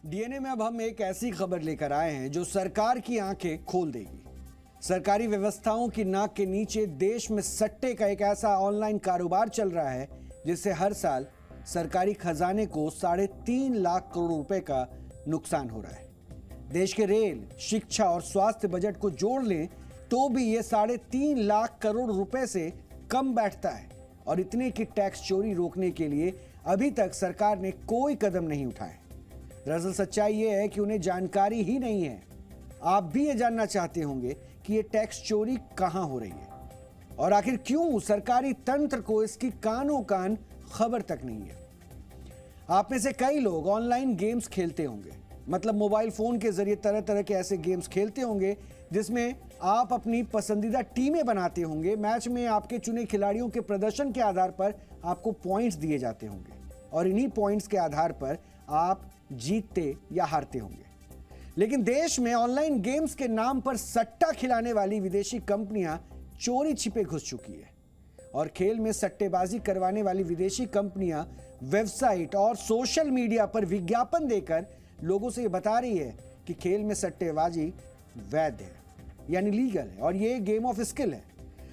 DNA में अब हम एक ऐसी खबर लेकर आए हैं जो सरकार की आंखें खोल देगी। सरकारी व्यवस्थाओं की नाक के नीचे देश में सट्टे का एक ऐसा ऑनलाइन कारोबार चल रहा है जिससे हर साल सरकारी खजाने को 3.5 लाख करोड़ रुपए का नुकसान हो रहा है। देश के रेल, शिक्षा और स्वास्थ्य बजट को जोड़ लें तो भी ये 3.5 लाख करोड़ रुपए से कम बैठता है और इतने की टैक्स चोरी रोकने के लिए अभी तक सरकार ने कोई कदम नहीं उठाए। दरअसल सच्चाई ये है कि उन्हें जानकारी ही नहीं है। आप भी ये जानना चाहते होंगे कि ये टैक्स चोरी कहां हो रही है और आखिर क्यों सरकारी तंत्र को इसकी कानों कान खबर तक नहीं है। आप में से कई लोग ऑनलाइन गेम्स खेलते होंगे, मतलब मोबाइल फोन के जरिए तरह तरह के ऐसे गेम्स खेलते होंगे जिसमें आप अपनी पसंदीदा टीमें बनाते होंगे। मैच में आपके चुने खिलाड़ियों के प्रदर्शन के आधार पर आपको पॉइंट्स दिए जाते होंगे और इन्हीं पॉइंट्स के आधार पर आप जीतते या हारते होंगे। लेकिन देश में ऑनलाइन गेम्स के नाम पर सट्टा खिलाने वाली विदेशी कंपनियां चोरी छिपे घुस चुकी है और खेल में सट्टेबाजी करवाने वाली विदेशी कंपनियां वेबसाइट और सोशल मीडिया पर विज्ञापन देकर लोगों से ये बता रही है कि खेल में सट्टेबाजी वैध है, यानी लीगल है और ये गेम ऑफ स्किल है।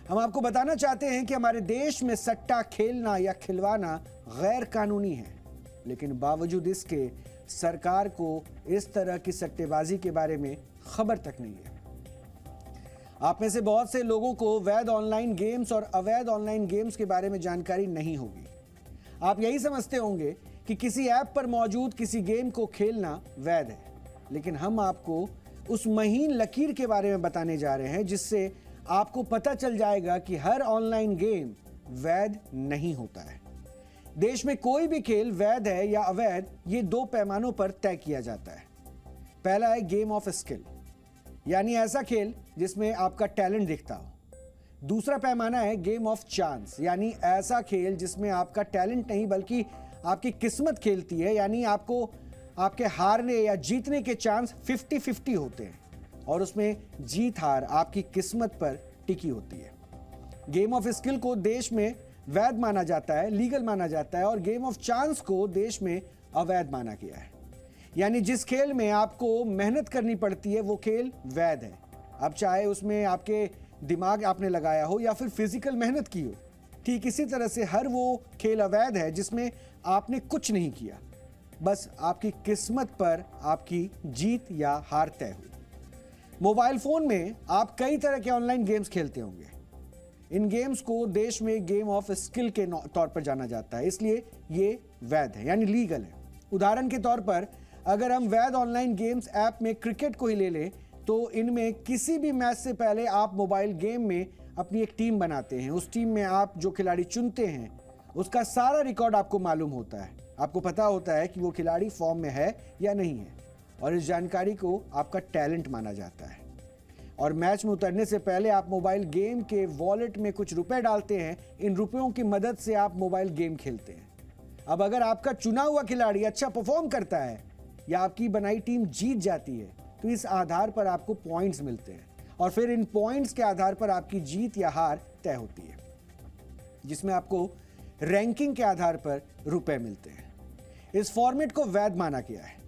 हम आपको बताना चाहते हैं कि हमारे देश में सट्टा खेलना या खिलवाना गैर कानूनी है, लेकिन बावजूद इसके सरकार को इस तरह की सट्टेबाजी के बारे में खबर तक नहीं है। आप में से बहुत से लोगों को वैध ऑनलाइन गेम्स और अवैध ऑनलाइन गेम्स के बारे में जानकारी नहीं होगी। आप यही समझते होंगे कि किसी ऐप पर मौजूद किसी गेम को खेलना वैध है, लेकिन हम आपको उस महीन लकीर के बारे में बताने जा रहे हैं जिससे आपको पता चल जाएगा कि हर ऑनलाइन गेम वैध नहीं होता है। देश में कोई भी खेल वैध है या अवैध, ये 2 पैमानों पर तय किया जाता है। पहला है गेम ऑफ स्किल, यानी ऐसा खेल जिसमें आपका टैलेंट दिखता हो। दूसरा पैमाना है गेम ऑफ चांस, यानी ऐसा खेल जिसमें आपका टैलेंट नहीं बल्कि आपकी किस्मत खेलती है, यानी आपको आपके हारने या जीतने के चांस 50-50 होते हैं और उसमें जीत हार आपकी किस्मत पर टिकी होती है। गेम ऑफ स्किल को देश में वैध माना जाता है, लीगल माना जाता है, और गेम ऑफ चांस को देश में अवैध माना गया है। यानी जिस खेल में आपको मेहनत करनी पड़ती है वो खेल वैध है। अब चाहे उसमें आपके दिमाग आपने लगाया हो या फिर फिजिकल मेहनत की हो, ठीक इसी तरह से हर वो खेल अवैध है जिसमें आपने कुछ नहीं किया, बस आपकी किस्मत पर आपकी जीत या हार तय हुई। मोबाइल फोन में आप कई तरह के ऑनलाइन गेम्स खेलते होंगे। इन गेम्स को देश में गेम ऑफ स्किल के तौर पर जाना जाता है, इसलिए ये वैध है, यानी लीगल है। उदाहरण के तौर पर अगर हम वैध ऑनलाइन गेम्स ऐप में क्रिकेट को ही ले लें तो इनमें किसी भी मैच से पहले आप मोबाइल गेम में अपनी एक टीम बनाते हैं। उस टीम में आप जो खिलाड़ी चुनते हैं उसका सारा रिकॉर्ड आपको मालूम होता है। आपको पता होता है कि वो खिलाड़ी फॉर्म में है या नहीं है और इस जानकारी को आपका टैलेंट माना जाता है। और मैच में उतरने से पहले आप मोबाइल गेम के वॉलेट में कुछ रुपए डालते हैं। इन रुपयों की मदद से आप मोबाइल गेम खेलते हैं। अब अगर आपका चुना हुआ खिलाड़ी अच्छा परफॉर्म करता है या आपकी बनाई टीम जीत जाती है तो इस आधार पर आपको पॉइंट्स मिलते हैं और फिर इन पॉइंट्स के आधार पर आपकी जीत या हार तय होती है, जिसमें आपको रैंकिंग के आधार पर रुपए मिलते हैं। इस फॉर्मेट को वैध माना गया है।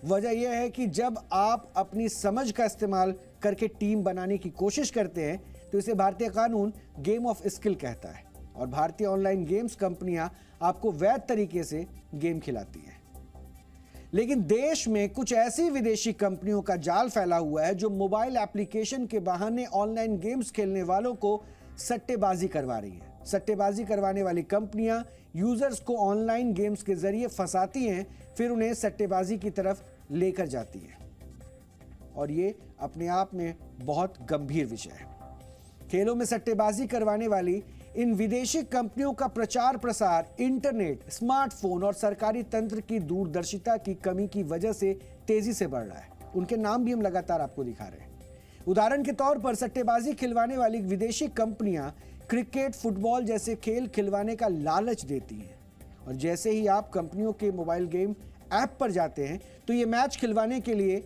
वजह यह है कि जब आप अपनी समझ का इस्तेमाल करके टीम बनाने की कोशिश करते हैं तो इसे भारतीय कानून गेम ऑफ स्किल कहता है और भारतीय ऑनलाइन गेम्स कंपनियां आपको वैध तरीके से गेम खिलाती हैं। लेकिन देश में कुछ ऐसी विदेशी कंपनियों का जाल फैला हुआ है जो मोबाइल एप्लीकेशन के बहाने ऑनलाइन गेम्स खेलने वालों को सट्टेबाजी करवा रही है। सट्टेबाजी करवाने वाली कंपनियां यूजर्स को ऑनलाइन गेम्स के जरिए फंसाती हैं, फिर उन्हें सट्टेबाजी की तरफ लेकर जाती हैं और ये अपने आप में बहुत गंभीर विषय है। खेलों में सट्टेबाजी करवाने वाली इन विदेशी कंपनियों का प्रचार प्रसार इंटरनेट, स्मार्टफोन और सरकारी तंत्र की दूरदर्शिता की कमी की वजह से तेजी से बढ़ रहा है। उनके नाम भी हम लगातार आपको दिखा रहे हैं। उदाहरण के तौर पर सट्टेबाजी खिलवाने वाली विदेशी कंपनियां क्रिकेट, फुटबॉल जैसे खेल खिलवाने का लालच देती हैं और जैसे ही आप कंपनियों के मोबाइल गेम ऐप पर जाते हैं तो ये मैच खिलवाने के लिए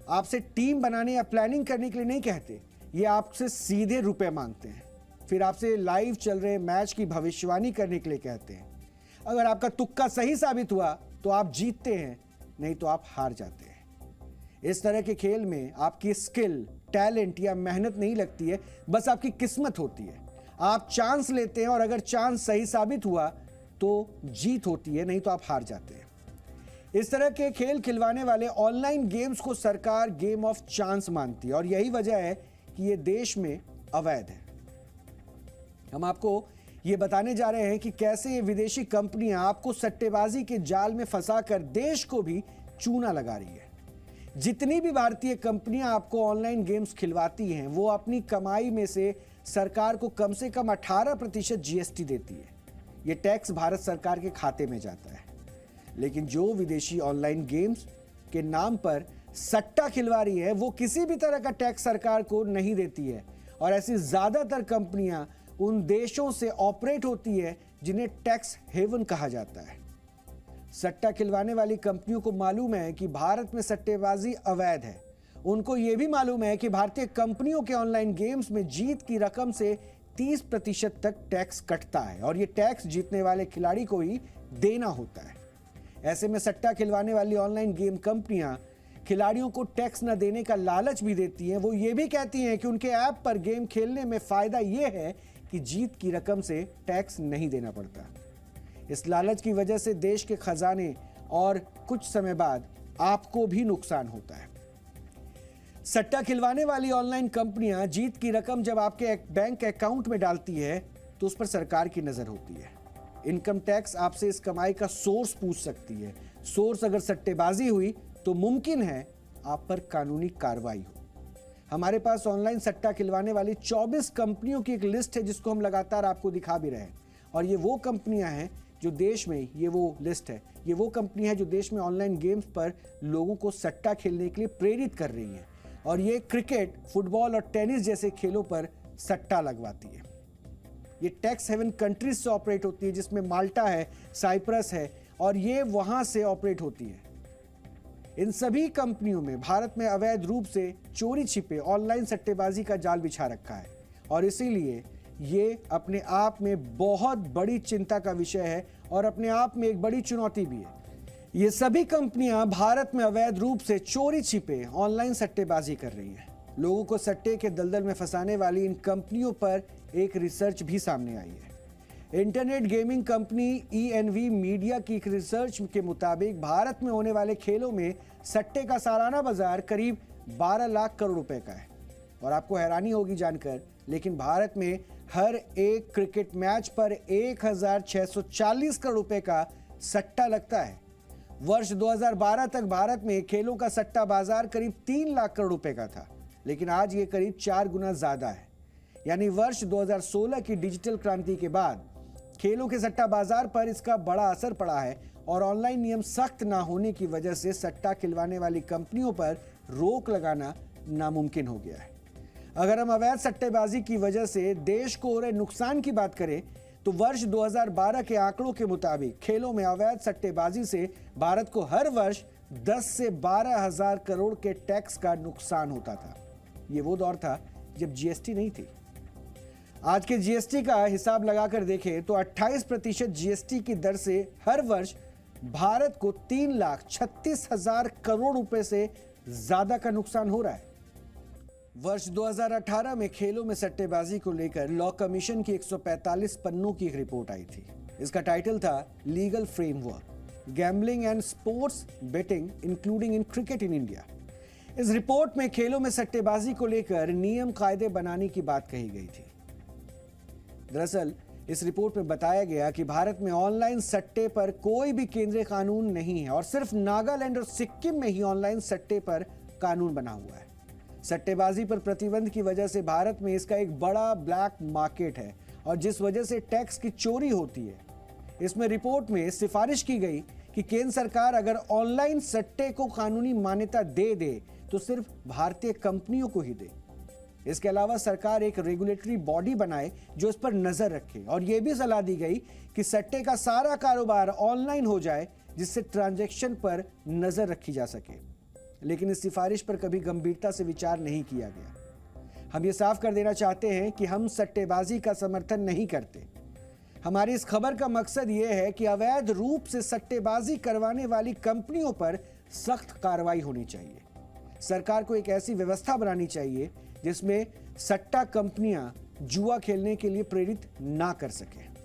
आपसे टीम बनाने या प्लानिंग करने के लिए नहीं कहते, ये आपसे सीधे रुपए मांगते हैं। फिर आपसे लाइव चल रहे मैच की भविष्यवाणी करने के लिए कहते हैं। अगर आपका तुक्का सही साबित हुआ तो आप जीतते हैं नहीं तो आप हार जाते हैं। इस तरह के खेल में आपकी स्किल, टैलेंट या मेहनत नहीं लगती है, बस आपकी किस्मत होती है। आप चांस लेते हैं और अगर चांस सही साबित हुआ तो जीत होती है, नहीं तो आप हार जाते हैं। इस तरह के खेल खिलवाने वाले ऑनलाइन गेम्स को सरकार गेम ऑफ चांस मानती है और यही वजह है कि ये देश में अवैध है। हम आपको ये बताने जा रहे हैं कि कैसे ये विदेशी कंपनियां आपको सट्टेबाजी के जाल में फंसाकर देश को भी चूना लगा रही है। जितनी भी भारतीय कंपनियां आपको ऑनलाइन गेम्स खिलवाती हैं, वो अपनी कमाई में से सरकार को कम से कम 18% जीएसटी देती है। ये टैक्स भारत सरकार के खाते में जाता है। लेकिन जो विदेशी ऑनलाइन गेम्स के नाम पर सट्टा खिलवा रही है, वो किसी भी तरह का टैक्स सरकार को नहीं देती है और ऐसी ज्यादातर कंपनियां उन देशों से ऑपरेट होती है जिन्हें टैक्स हेवन कहा जाता है। सट्टा खिलवाने वाली कंपनियों को मालूम है कि भारत में सट्टेबाजी अवैध है। उनको यह भी मालूम है कि भारतीय कंपनियों के ऑनलाइन गेम्स में जीत की रकम से 30% तक टैक्स कटता है और ये टैक्स जीतने वाले खिलाड़ी को ही देना होता है। ऐसे में सट्टा खिलवाने वाली ऑनलाइन गेम कंपनियां खिलाड़ियों को टैक्स न देने का लालच भी देती हैं। वो ये भी कहती हैं कि उनके ऐप पर गेम खेलने में फायदा ये है कि जीत की रकम से टैक्स नहीं देना पड़ता। इस लालच की वजह से देश के खजाने और कुछ समय बाद आपको भी नुकसान होता है। सट्टा खिलवाने वाली ऑनलाइन कंपनियां जीत की रकम जब आपके बैंक अकाउंट में डालती है तो उस पर सरकार की नजर होती है। इनकम टैक्स आपसे इस कमाई का सोर्स पूछ सकती है। सोर्स अगर सट्टेबाजी हुई तो मुमकिन है आप पर कानूनी कार्रवाई हो। हमारे पास ऑनलाइन सट्टा खिलवाने वाली 24 कंपनियों की एक लिस्ट है जिसको हम लगातार आपको दिखा भी रहे हैं और ये वो कंपनियां हैं जो देश में, ये वो लिस्ट है, ये वो कंपनी है जो देश में ऑनलाइन गेम्स पर लोगों को सट्टा खेलने के लिए प्रेरित कर रही है और ये क्रिकेट, फुटबॉल और टेनिस जैसे खेलों पर सट्टा लगवाती है। ये टैक्स हेवन कंट्रीज से ऑपरेट होती है जिसमें माल्टा है, साइप्रस है और ये वहां से ऑपरेट होती है। इन सभी कंपनियों में भारत में अवैध रूप से चोरी छिपे ऑनलाइन सट्टेबाजी का जाल बिछा रखा है और इसीलिए ये अपने आप में बहुत बड़ी चिंता का विषय है और अपने आप में एक बड़ी चुनौती भी है। ये सभी कंपनियां भारत में अवैध रूप से चोरी छिपे ऑनलाइन सट्टेबाजी कर रही हैं। लोगों को सट्टे के दलदल में फंसाने वाली इन कंपनियों पर एक रिसर्च भी सामने आई है। Internet gaming company ENV media की एक रिसर्च के मुताबिक भारत में होने वाले खेलों में सट्टे का सालाना बाजार करीब 12 लाख करोड़ रुपए का है। और आपको हैरानी होगी जानकर, लेकिन भारत में हर एक क्रिकेट मैच पर 1640 करोड़ रुपए का सट्टा लगता है। वर्ष 2012 तक भारत में खेलों का सट्टा बाजार करीब 3 लाख करोड़ रुपए का था, लेकिन आज ये करीब 4 गुना ज्यादा है। यानी वर्ष 2016 की डिजिटल क्रांति के बाद खेलों के सट्टा बाजार पर इसका बड़ा असर पड़ा है और ऑनलाइन नियम सख्त ना होने की वजह से सट्टा खिलवाने वाली कंपनियों पर रोक लगाना नामुमकिन हो गया है। अगर हम अवैध सट्टेबाजी की वजह से देश को हो रहे नुकसान की बात करें तो वर्ष 2012 के आंकड़ों के मुताबिक खेलों में अवैध सट्टेबाजी से भारत को हर वर्ष 10 से 12 हजार करोड़ के टैक्स का नुकसान होता था। ये वो दौर था जब जीएसटी नहीं थी। आज के जीएसटी का हिसाब लगाकर देखें तो 28% जीएसटी की दर से हर वर्ष भारत को 3,36,000 करोड़ रुपए से ज्यादा का नुकसान हो रहा है। वर्ष 2018 में खेलों में सट्टेबाजी को लेकर लॉ कमीशन की 145 पन्नों की एक रिपोर्ट आई थी। इसका टाइटल था legal framework, gambling and sports betting including in cricket in India. इस रिपोर्ट में खेलों में सट्टेबाजी को लेकर नियम कायदे बनाने की बात कही गई थी। दरअसल इस रिपोर्ट में बताया गया कि भारत में ऑनलाइन सट्टे पर कोई भी केंद्रीय कानून नहीं है और सिर्फ नागालैंड और सिक्किम में ही ऑनलाइन सट्टे पर कानून बना हुआ है। सट्टेबाजी पर प्रतिबंध की वजह से भारत में इसका एक बड़ा ब्लैक मार्केट है और जिस वजह से टैक्स की चोरी होती है। इसमें रिपोर्ट में सिफारिश की गई कि केंद्र सरकार अगर ऑनलाइन सट्टे को कानूनी मान्यता दे तो सिर्फ भारतीय कंपनियों को ही दे। इसके अलावा सरकार एक रेगुलेटरी बॉडी बनाए जो इस पर नजर रखे और यह भी सलाह दी गई कि सट्टे का सारा कारोबार ऑनलाइन हो जाए जिससे ट्रांजैक्शन पर नजर रखी जा सके। लेकिन इस सिफारिश पर कभी गंभीरता से विचार नहीं किया गया। हम ये साफ कर देना चाहते हैं कि हम सट्टेबाजी का समर्थन नहीं करते। हमारी इस खबर का मकसद ये है कि अवैध रूप से सट्टेबाजी करवाने वाली कंपनियों पर सख्त कार्रवाई होनी चाहिए। सरकार को एक ऐसी व्यवस्था बनानी चाहिए जिसमें सट्टा कंपनियां जुआ खेलने के लिए प्रेरित ना कर सके।